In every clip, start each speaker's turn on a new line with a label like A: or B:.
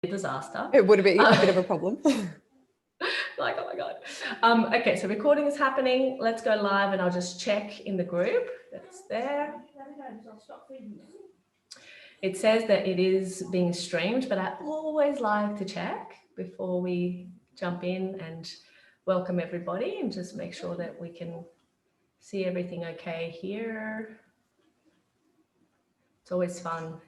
A: disaster.
B: It would have been a bit of a problem.
A: Like, oh my God. Okay, so recording is happening. Let's go live and I'll just check in the group that's there. It says that it is being streamed, but I always like to check before we jump in and welcome everybody and just make sure that we can see everything okay here. It's always fun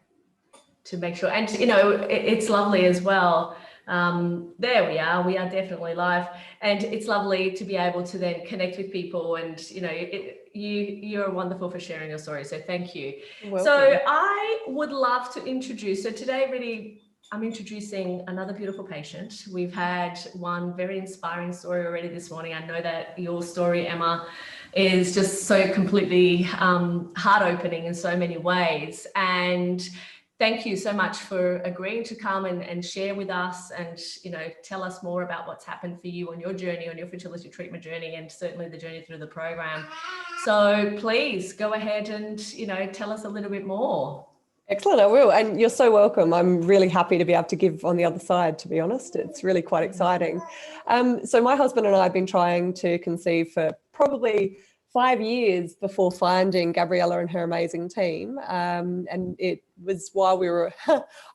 A: to make sure, and it's lovely as well. There we are definitely live, and it's lovely to be able to then connect with people, and you're wonderful for sharing your story, so thank you. So I would love to introduce, so today really I'm introducing another beautiful patient. We've had one very inspiring story already this morning. I know that your story, Emma, is just so completely heart-opening in so many ways, and thank you so much for agreeing to come and share with us and, tell us more about what's happened for you on your journey, on your fertility treatment journey, and certainly the journey through the program. So please go ahead and, tell us a little bit more.
B: Excellent, I will. And you're so welcome. I'm really happy to be able to give on the other side, to be honest. It's really quite exciting. So my husband and I have been trying to conceive for probably 5 years before finding Gabriella and her amazing team. And it was while we were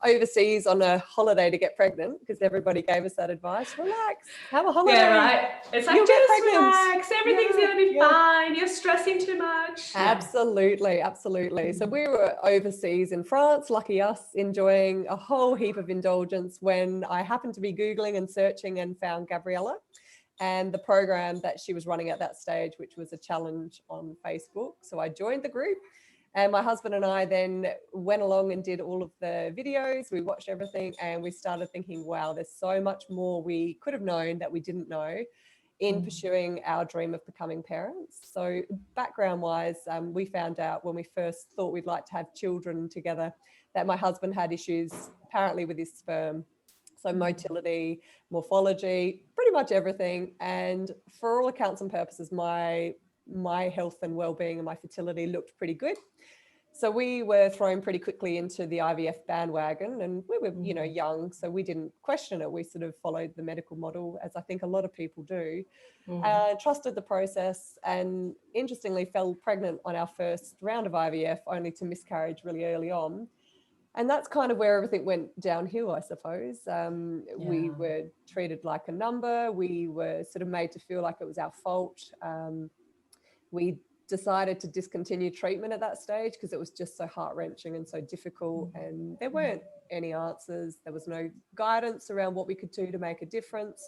B: overseas on a holiday to get pregnant, because everybody gave us that advice. Relax, have a holiday.
A: Yeah, right. It's like, just relax. Everything's going to be fine. You're stressing too much.
B: Absolutely, absolutely. So we were overseas in France, lucky us, enjoying a whole heap of indulgence when I happened to be Googling and searching and found Gabriella and the program that she was running at that stage, which was a challenge on Facebook. So I joined the group, and my husband and I then went along and did all of the videos. We watched everything, and we started thinking, wow, there's so much more we could have known that we didn't know in pursuing our dream of becoming parents. So background wise, we found out when we first thought we'd like to have children together that my husband had issues apparently with his sperm. So motility, morphology, pretty much everything. And for all accounts and purposes, my health and well-being and my fertility looked pretty good. So we were thrown pretty quickly into the IVF bandwagon, and we were, young, so we didn't question it. We sort of followed the medical model, as I think a lot of people do, trusted the process, and interestingly fell pregnant on our first round of IVF, only to miscarriage really early on. And that's kind of where everything went downhill, I suppose. We were treated like a number. We were sort of made to feel like it was our fault. We decided to discontinue treatment at that stage because it was just so heart-wrenching and so difficult, and there weren't any answers. There was no guidance around what we could do to make a difference.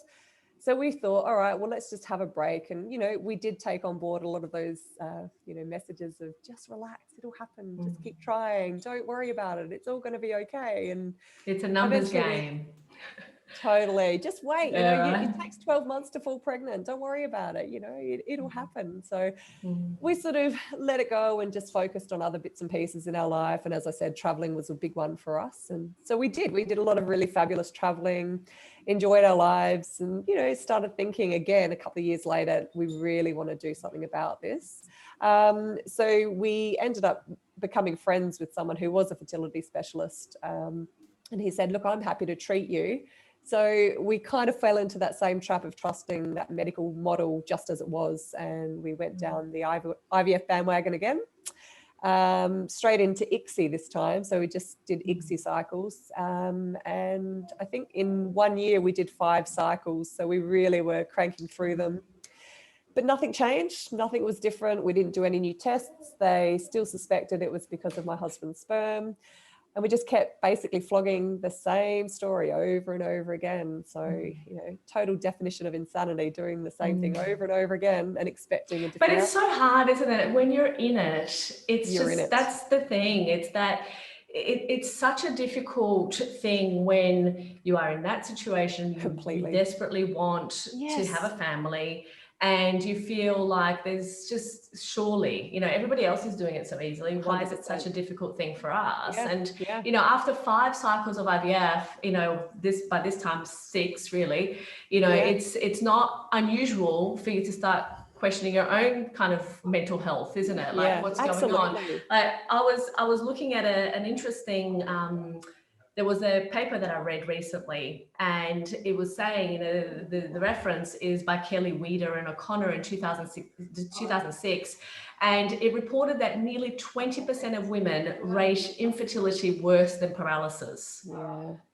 B: So we thought, all right, well, let's just have a break. And, we did take on board a lot of those, messages of just relax, it'll happen, just keep trying, don't worry about it, it's all going to be okay. And
A: it's a numbers game.
B: Totally. Just wait. It takes 12 months to fall pregnant. Don't worry about it. It'll happen. So we sort of let it go and just focused on other bits and pieces in our life. And as I said, traveling was a big one for us. And so we did a lot of really fabulous traveling, enjoyed our lives, and, started thinking again a couple of years later, we really want to do something about this. So we ended up becoming friends with someone who was a fertility specialist. And he said, look, I'm happy to treat you. So we kind of fell into that same trap of trusting that medical model just as it was. And we went down the IVF bandwagon again, straight into ICSI this time. So we just did ICSI cycles. And I think in 1 year we did 5 cycles. So we really were cranking through them. But nothing changed. Nothing was different. We didn't do any new tests. They still suspected it was because of my husband's sperm. And we just kept basically flogging the same story over and over again. So, total definition of insanity, doing the same thing over and over again and expecting a different
A: But it's so hard, isn't it? When you're in it, that's the thing. It's that it's such a difficult thing when you are in that situation. You desperately want to have a family. And you feel like there's just surely, everybody else is doing it so easily. Why 100%. Is it such a difficult thing for us? And, after 5 cycles of IVF, by this time 6 really, it's not unusual for you to start questioning your own kind of mental health, isn't it? Like what's going on? Like I was looking at an interesting there was a paper that I read recently, and it was saying, you know, the reference is by Kelly Weeder and O'Connor in 2006, and it reported that nearly 20% of women rate infertility worse than paralysis.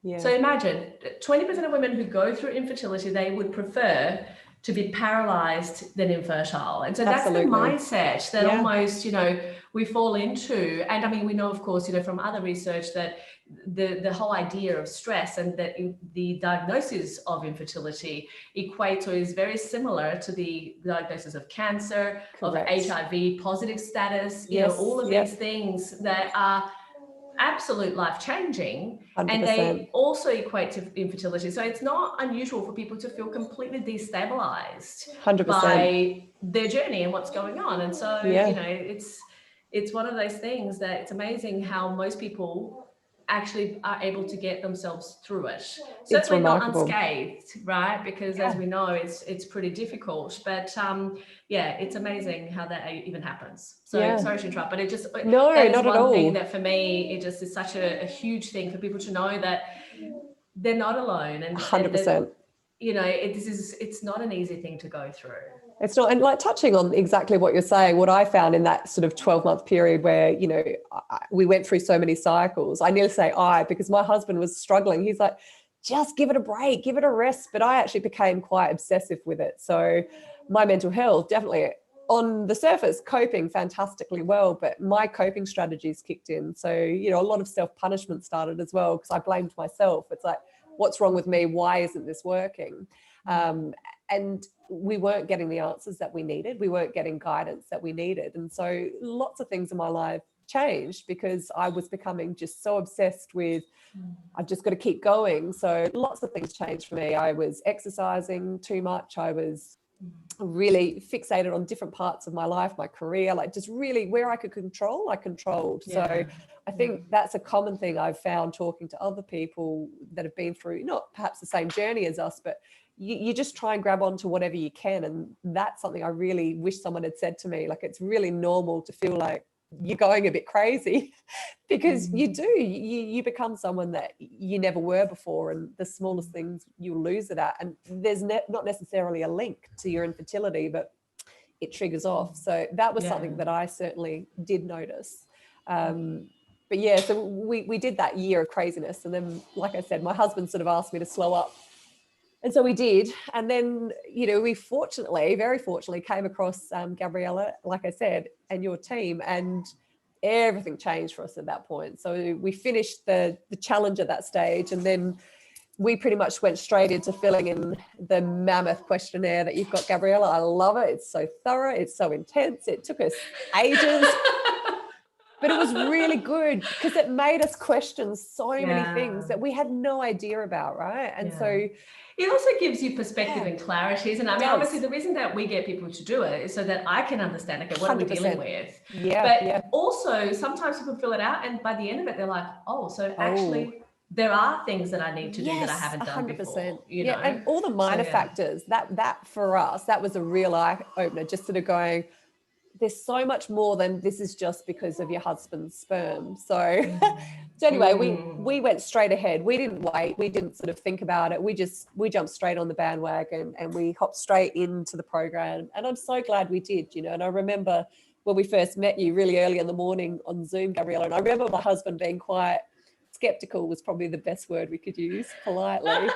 B: Yeah.
A: So imagine 20% of women who go through infertility, they would prefer to be paralyzed than infertile. And so that's the mindset that almost, you know, we fall into. And I mean, we know, of course, you know, from other research that the whole idea of stress and that the diagnosis of infertility equates or is very similar to the diagnosis of cancer, of HIV positive status, you know, all of these things that are absolute life-changing,
B: 100%.
A: and they also equate to infertility. So it's not unusual for people to feel completely destabilized
B: 100%.
A: by their journey and what's going on. And so, you know, it's one of those things that it's amazing how most people actually are able to get themselves through it. Certainly not unscathed, right? Because as we know, it's pretty difficult. But yeah, it's amazing how that even happens. So sorry to interrupt, but it just that is one thing that for me, it just is such a huge thing for people to know that they're not alone, and
B: 100%.
A: You know, it's not an easy thing to go through.
B: It's not, and like touching on exactly what you're saying, what I found in that sort of 12-month period where, you know, we went through so many cycles, I nearly say because my husband was struggling. He's like, just give it a break, give it a rest. But I actually became quite obsessive with it. So my mental health, definitely on the surface, coping fantastically well, but my coping strategies kicked in. So, you know, a lot of self-punishment started as well because I blamed myself. It's like, what's wrong with me? Why isn't this working? And we weren't getting the answers that we needed. We weren't getting guidance that we needed. And so lots of things in my life changed because I was becoming just so obsessed with, I've just got to keep going. So lots of things changed for me. I was exercising too much. I was really fixated on different parts of my life, my career, like just really where I could control, I controlled. So I think that's a common thing I've found talking to other people that have been through, not perhaps the same journey as us, but you just try and grab onto whatever you can. And that's something I really wish someone had said to me. Like, it's really normal to feel like you're going a bit crazy because you become someone that you never were before, and the smallest things you'll lose it at. And there's not necessarily a link to your infertility, but it triggers off. So that was something that I certainly did notice. But yeah, so we did that year of craziness. And then, like I said, my husband sort of asked me to slow up. And so we did. And then, you know, we very fortunately came across Gabriella, like I said, and your team, and everything changed for us at that point. So we finished the challenge at that stage, and then we pretty much went straight into filling in the mammoth questionnaire that you've got, Gabriella. I love it. It's so thorough. It's so intense. It took us ages. But it was really good because it made us question so many things that we had no idea about, right? And so
A: it also gives you perspective and clarity, isn't it? I mean, obviously the reason that we get people to do it is so that I can understand, okay, what 100%. Are we dealing with? But also sometimes people fill it out and by the end of it, they're like, actually there are things that I need to do that I haven't done 100%. Before. You know?
B: And all the minor factors, that for us, that was a real eye opener, just sort of going, there's so much more than this is just because of your husband's sperm. So anyway, we went straight ahead. We didn't wait. We didn't sort of think about it. We jumped straight on the bandwagon and we hopped straight into the program. And I'm so glad we did, you know. And I remember when we first met you really early in the morning on Zoom, Gabriella, and I remember my husband being quite skeptical, was probably the best word we could use politely.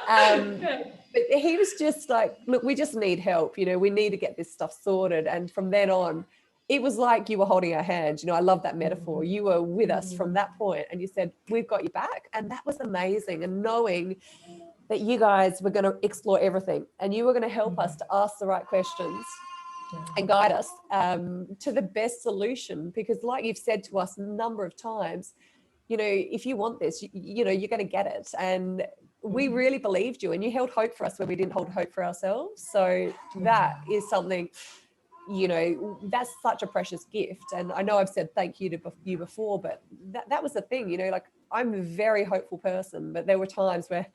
B: But he was just like, look, we just need help. You know, we need to get this stuff sorted. And from then on, it was like you were holding our hand. You know, I love that metaphor. You were with us from that point and you said, we've got your back. And that was amazing. And knowing that you guys were going to explore everything and you were going to help us to ask the right questions and guide us to the best solution. Because like you've said to us a number of times, you know, if you want this, you know, you're going to get it. And we really believed you and you held hope for us when we didn't hold hope for ourselves. So that is something, you know, that's such a precious gift. And I know I've said thank you to you before, but that was the thing, you know, like I'm a very hopeful person, but there were times where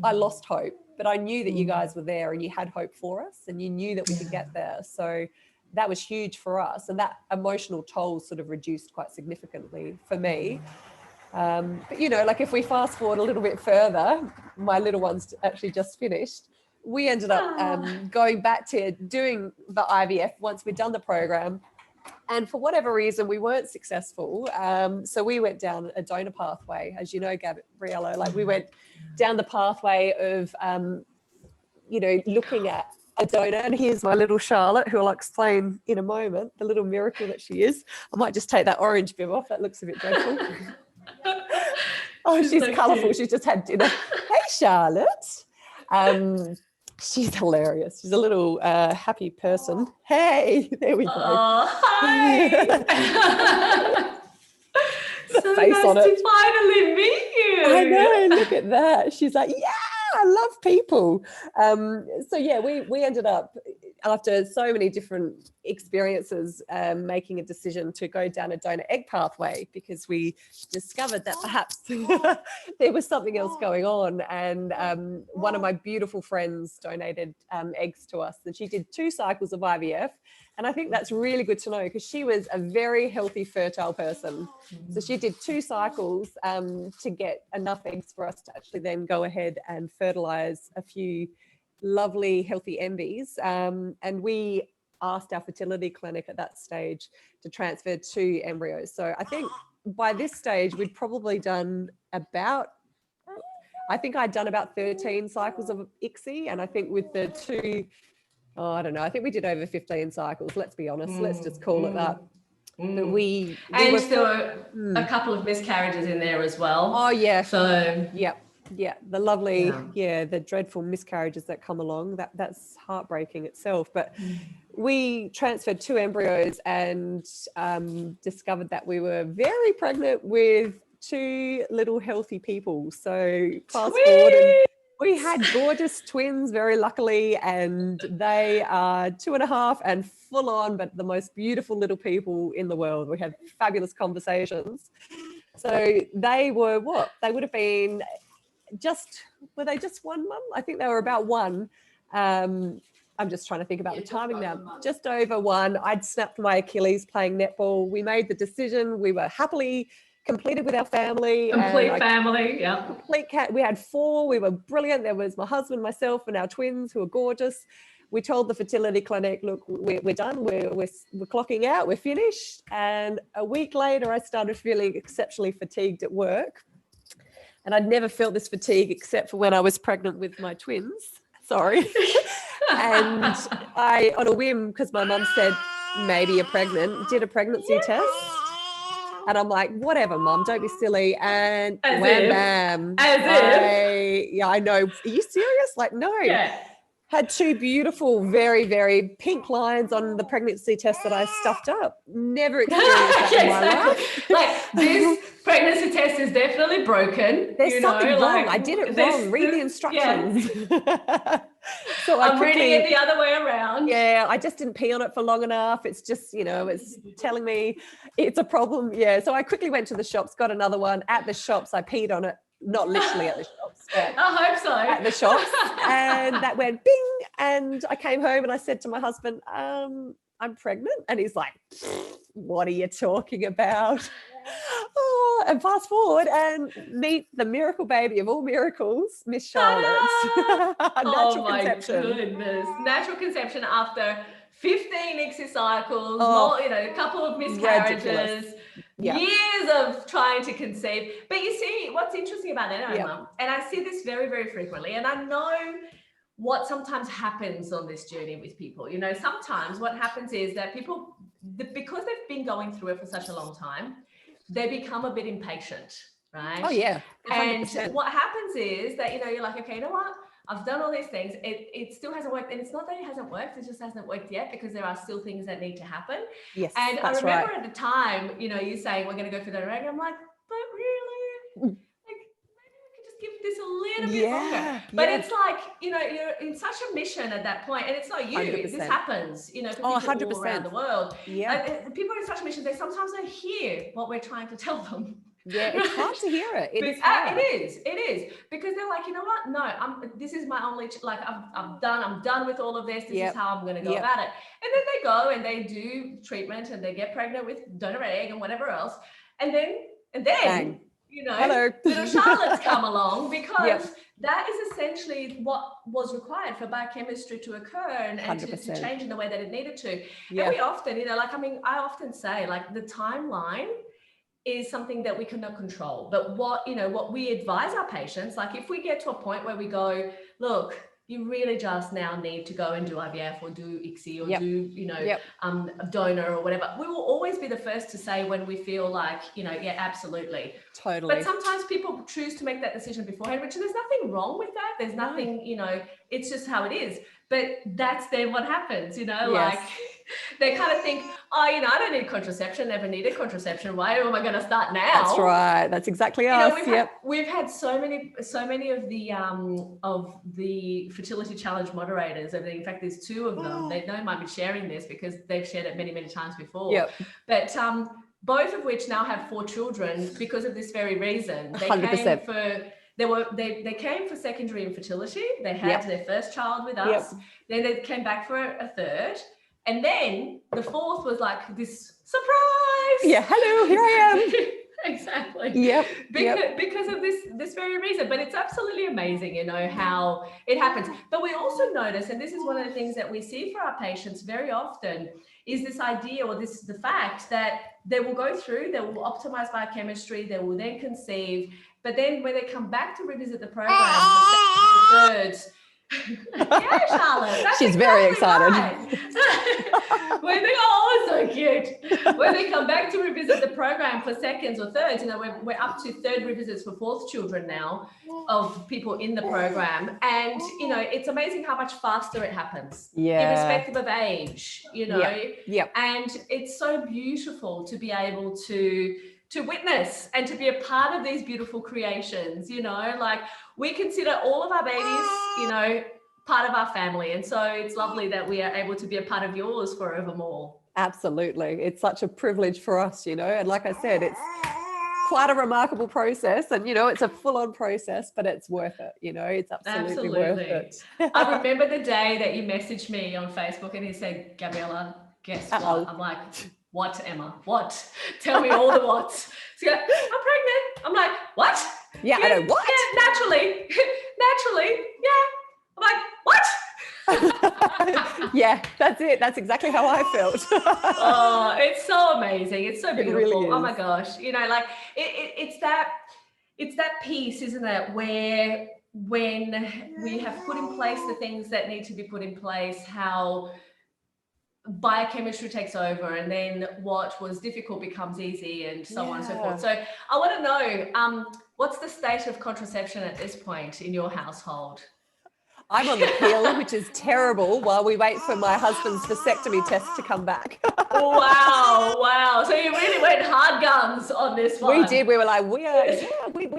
B: I lost hope, but I knew that you guys were there and you had hope for us and you knew that we could get there. So that was huge for us. And that emotional toll sort of reduced quite significantly for me. But, you know, like if we fast forward a little bit further, my little one's actually just finished. We ended up going back to doing the IVF once we'd done the program. And for whatever reason, we weren't successful. So we went down a donor pathway, as you know, Gabriella, like we went down the pathway of, you know, looking at a donor. And here's my little Charlotte, who I'll explain in a moment, the little miracle that she is. I might just take that orange bib off. That looks a bit dreadful. Oh, she's so colourful. Cute. She's just had dinner. Hey, Charlotte. She's hilarious. She's a little happy person. Hey, there we go.
A: Oh, hi. So
B: face
A: nice
B: on it.
A: to finally meet you.
B: I know. Look at that. She's like, yeah, I love people. So yeah, we ended up, after so many different experiences, making a decision to go down a donor egg pathway, because we discovered that perhaps there was something else going on. And one of my beautiful friends donated eggs to us, and she did 2 cycles of IVF. And I think that's really good to know, because she was a very healthy, fertile person. So she did 2 cycles to get enough eggs for us to actually then go ahead and fertilize a few lovely, healthy embies. And we asked our fertility clinic at that stage to transfer 2 embryos. So I think by this stage, we'd probably done about, I think I'd done about 13 cycles of ICSI. And I think with the 2, I don't know, I think we did over 15 cycles. Let's be honest. Let's just call it that. But we
A: and there were a couple of miscarriages in there as well.
B: Oh, yeah.
A: So,
B: yeah, the lovely, the dreadful miscarriages that come along, that's heartbreaking itself. But we transferred 2 embryos and discovered that we were very pregnant with 2 little healthy people. So fast forward, and we had gorgeous twins, very luckily, and they are 2.5 and full on, but the most beautiful little people in the world. We had fabulous conversations. So they were what? They would have been were they just 1 month? I think they were about 1. I'm just trying to think about the timing now. Just over 1. I'd snapped my Achilles playing netball. We made the decision. We were happily completed with our family.
A: Complete family, yeah.
B: Complete cat. We had 4. We were brilliant. There was my husband, myself, and our twins, who were gorgeous. We told the fertility clinic, look, we're done. We're clocking out. We're finished. And a week later, I started feeling exceptionally fatigued at work. And I'd never felt this fatigue except for when I was pregnant with my twins. Sorry. And I, on a whim, because my mum said, maybe you're pregnant, did a pregnancy test. And I'm like, whatever, Mum, don't be silly. And wham, bam. Yeah, I know. Are you serious? Like, no.
A: Yeah.
B: Had 2 beautiful, very, very pink lines on the pregnancy test that I stuffed up. Never experienced that in my life.
A: Like, this pregnancy test is definitely broken.
B: There's something wrong. Like, I did it wrong. Read the instructions. Yeah. So I'm
A: reading it the other way around.
B: Yeah, I just didn't pee on it for long enough. It's just, you know, it's telling me it's a problem. Yeah. So I quickly went to the shops, got another one. At the shops, I peed on it. Not literally at the shops, but
A: I hope so.
B: At the shops. And that went bing. And I came home and I said to my husband, I'm pregnant. And he's like, what are you talking about? Oh, and fast forward and meet the miracle baby of all miracles, Miss Charlotte.
A: Natural conception. Goodness. Natural conception after 15 ICSI cycles, a couple of miscarriages, years of trying to conceive. But you see, what's interesting about that, Mum, and I see this very, very frequently, and I know what sometimes happens on this journey with people. You know, sometimes what happens is that people, because they've been going through it for such a long time, they become a bit impatient, right? Oh, yeah. 100%. And what happens is that, you know, you're like, okay, you know what? I've done all these things. It still hasn't worked. And it's not that it hasn't worked. It just hasn't worked yet, because there are still things that need to happen. Yes, and I remember at the time, you know, you saying we're going to go for the reg. I'm like, but really? Like, maybe we could just give this a little bit longer. But it's like, you know, you're in such a mission at that point, and it's not you. 100%. This happens, you know, for people all around the world. Yeah. People are in such a mission, they sometimes don't hear what we're trying to tell them. Yeah, it's hard to hear it. It is because they're like, you know what? No, this is my only, I'm done with all of this. This is how I'm going to go about it. And then they go and they do treatment and they get pregnant with donor egg and whatever else. And then, you know,
B: Hello.
A: little Charlottes come along, because
B: Yep.
A: that is essentially what was required for biochemistry to occur and to
B: 100%.
A: change in the way that it needed to.
B: Yeah.
A: And we often, you know, like, I mean, I often say, like, the timeline is something that we cannot control. But what, you know, what we advise our patients, like, if we get to a point where we go, look, you really just now need to go and do IVF or do ICSI or
B: Yep.
A: do, you know,
B: Yep.
A: a donor or whatever. We will always be the first to say when we feel like, you know, yeah, absolutely.
B: Totally.
A: But sometimes people choose to make that decision beforehand, which there's nothing wrong with that. There's nothing, you know, it's just how it is. But that's then what happens, you know,
B: Yes.
A: like they kind of think, oh, you know, I don't need contraception, never needed contraception. Why am I going to start now?
B: That's right. That's exactly
A: You
B: us.
A: know, we've had so many of the fertility challenge moderators. In fact, there's two of them. They don't mind me sharing this because they've shared it many, many times before.
B: Yep.
A: But both of which now have 4 children because of this very reason. They
B: 100%.
A: they came for secondary infertility. They had their first child with us. Then they came back for a third. And then the fourth was like this surprise.
B: Yeah, hello, here I
A: am. Exactly.
B: Yep.
A: Because of this very reason. But it's absolutely amazing, you know, how it happens. But we also notice, and this is one of the things that we see for our patients very often, is this idea, or the fact that they will go through, they will optimize biochemistry, they will then conceive, but then when they come back to revisit the program for thirds, yeah, Charlotte.
B: She's very excited.
A: Right. When they so cute. When they come back to revisit the program for seconds or thirds, you know, we're up to third revisits for fourth children now of people in the program, and you know, it's amazing how much faster it happens, irrespective of age. You know, and it's so beautiful to be able to witness and to be a part of these beautiful creations, you know, like we consider all of our babies, you know, part of our family. And so it's lovely that we are able to be a part of yours forevermore.
B: Absolutely. It's such a privilege for us, you know, and like I said, it's quite a remarkable process, and, you know, it's a full-on process, but it's worth it. You know, it's absolutely worth it.
A: I remember the day that you messaged me on Facebook and you said, Gabriella, guess what? I'm like, what, Emma? What? Tell me all the whats. So you go, I'm pregnant. I'm like, what?
B: Yeah, I know, what?
A: Yeah, naturally. Yeah. I'm like, what?
B: Yeah, that's it. That's exactly how I felt.
A: Oh, it's so amazing. It's so beautiful.
B: It really is.
A: Oh my gosh. You know, like it's that piece, isn't it? Where when we have put in place the things that need to be put in place, how biochemistry takes over, and then what was difficult becomes easy, and so on and so forth. So I want to know, what's the state of contraception at this point in your household?
B: I'm on the pill, which is terrible, while we wait for my husband's vasectomy test to come back.
A: Wow. So you really went hard guns on this one.
B: We did. We were like, we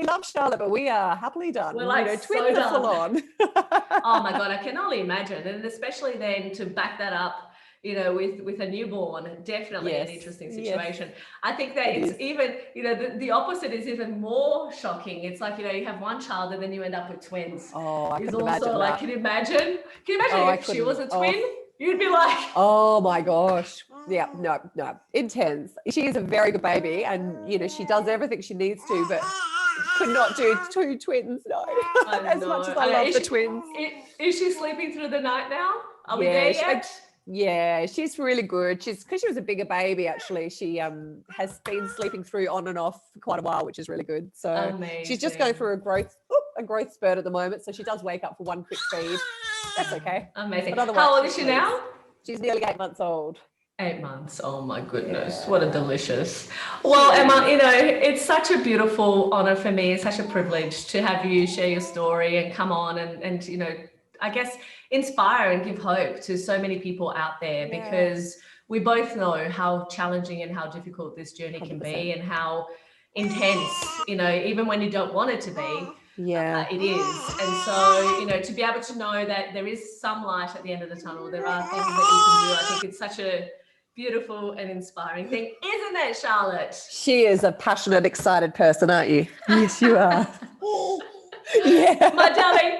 B: love Charlotte, but we are happily done.
A: We're like,
B: you know, twins are full on.
A: Oh my God, I can only imagine. And especially then to back that up, you know, with a newborn, definitely an interesting situation. I think that it's even, you know, the opposite is even more shocking. It's like, you know, you have one child and then you end up with twins.
B: Oh, I
A: can
B: also
A: imagine like,
B: that.
A: Can you imagine if she was a twin? You'd be like,
B: oh my gosh. Yeah, no, intense. She is a very good baby, and you know, she does everything she needs to, but could not do 2 twins, no. As much as I love the twins.
A: Is she sleeping through the night now? Are we there yet?
B: Yeah, she's really good. Because she was a bigger baby, actually. She has been sleeping through on and off for quite a while, which is really good. So
A: amazing.
B: She's just going through a growth spurt at the moment. So she does wake up for one quick feed. That's okay.
A: Amazing. How old is she now?
B: She's nearly 8 months old.
A: 8 months. Oh my goodness. What a delicious. Well, Emma, you know, it's such a beautiful honor for me. It's such a privilege to have you share your story and come on and you know, I guess inspire and give hope to so many people out there, because we both know how challenging and how difficult this journey can
B: 100%.
A: be, and how intense, you know, even when you don't want it to be, it is. And so, you know, to be able to know that there is some light at the end of the tunnel, there are things that you can do, I think it's such a beautiful and inspiring thing, isn't it, Charlotte?
B: She is a passionate, excited person, aren't you? Yes, you are.
A: Yeah, my darling.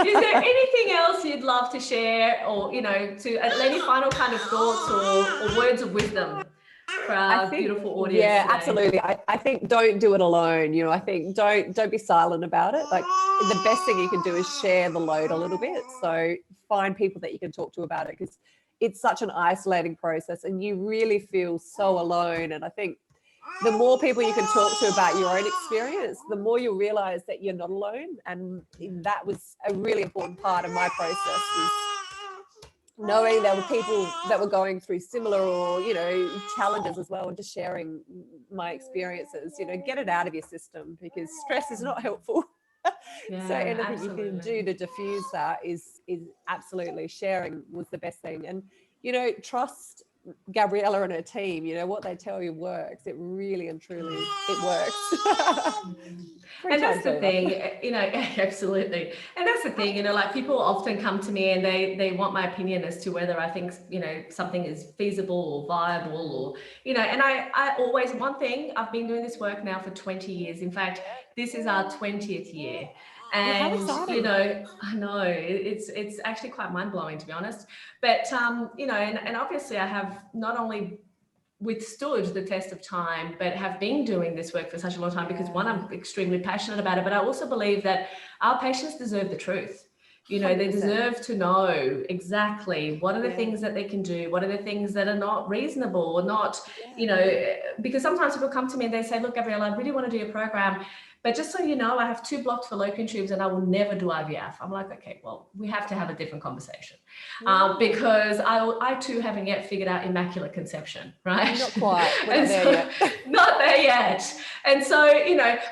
A: Is there anything else you'd love to share, or you know, to any final kind of thoughts or words of wisdom for our beautiful audience
B: Yeah,
A: today?
B: absolutely. I think don't do it alone. I think don't be silent about it. Like, the best thing you can do is share the load a little bit. So find people that you can talk to about it, because it's such an isolating process and you really feel so alone. And I think the more people you can talk to about your own experience, the more you'll realize that you're not alone. And that was a really important part of my process, was knowing there were people that were going through similar or, challenges as well, and just sharing my experiences. Get it out of your system, because stress is not helpful. So anything you can do to diffuse that is absolutely. Sharing was the best thing. And trust Gabriella and her team. What they tell you works. It really and truly it works.
A: And that's the thing, absolutely. And that's the thing, like, people often come to me and they want my opinion as to whether I think, something is feasible or viable, or, and I always, one thing, I've been doing this work now for 20 years. In fact, this is our 20th year. And, I know it's actually quite mind blowing, to be honest. But, and obviously I have not only withstood the test of time, but have been doing this work for such a long time, because one, I'm extremely passionate about it, but I also believe that our patients deserve the truth. They
B: 100%.
A: deserve to know exactly what are the things that they can do, what are the things that are not reasonable or not, because sometimes people come to me and they say, look, Gabriella, I really want to do your program, but just so you know, I have 2 blocked fallopian tubes and I will never do IVF. I'm like, okay, well, we have to have a different conversation, because I too haven't yet figured out immaculate conception, right?
B: Not quite. We're not there yet.
A: Not there yet. And so,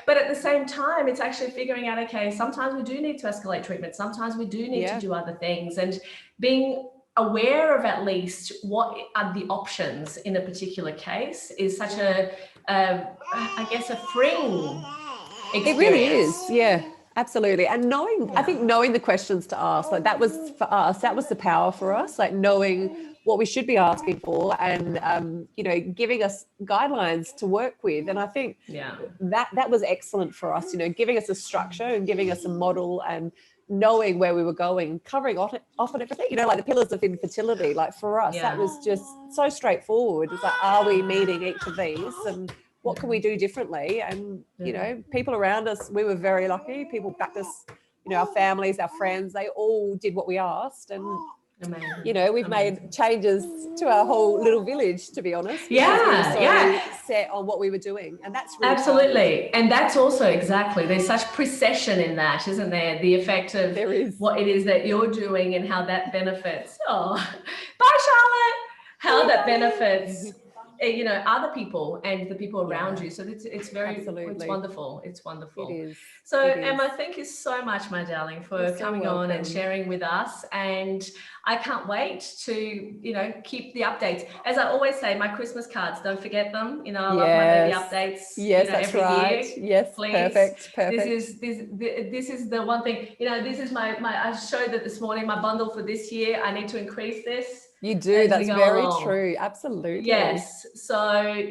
A: but at the same time, it's actually figuring out, okay, sometimes we do need to escalate treatment. Sometimes we do need to do other things, and being aware of at least what are the options in a particular case is such I guess, a freeing experience.
B: It really is. Yeah, absolutely. And I think knowing the questions to ask, like, that was for us, that was the power for us, like knowing what we should be asking for, and, giving us guidelines to work with. And I think that was excellent for us, giving us a structure and giving us a model, and knowing where we were going, covering off on everything, like the pillars of infertility. Like, for us, that was just so straightforward. It's like, are we meeting each of these, and what can we do differently? And, people around us, we were very lucky. People backed us, our families, our friends, they all did what we asked. And, we've made changes to our whole little village, to be honest. Because we were so set on what we were doing. And that's really
A: absolutely. And that's also exactly, there's such procession in that, isn't there? The effect of what it is that you're doing and how that benefits. Oh, bye, Charlotte. How that benefits other people and the people around you. So it's very, it's wonderful. It's wonderful.
B: It is.
A: So Emma, thank you so much, my darling, for coming on and sharing with us. And I can't wait to, keep the updates. As I always say, my Christmas cards, don't forget them. I love my baby updates.
B: Yes, that's
A: every
B: right.
A: year.
B: Yes,
A: please.
B: Perfect.
A: This is the one thing, this is my I showed that this morning, my bundle for this year. I need to increase this.
B: You do. That's very true. Absolutely.
A: Yes. So,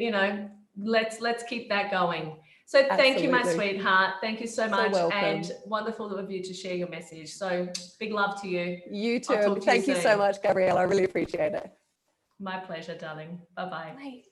A: let's keep that going. So thank you, my sweetheart. Thank you so much. And wonderful of you to share your message. So big love to you.
B: You too. Thank you so much, Gabriella. I really appreciate it.
A: My pleasure, darling. Bye-bye.
B: Bye.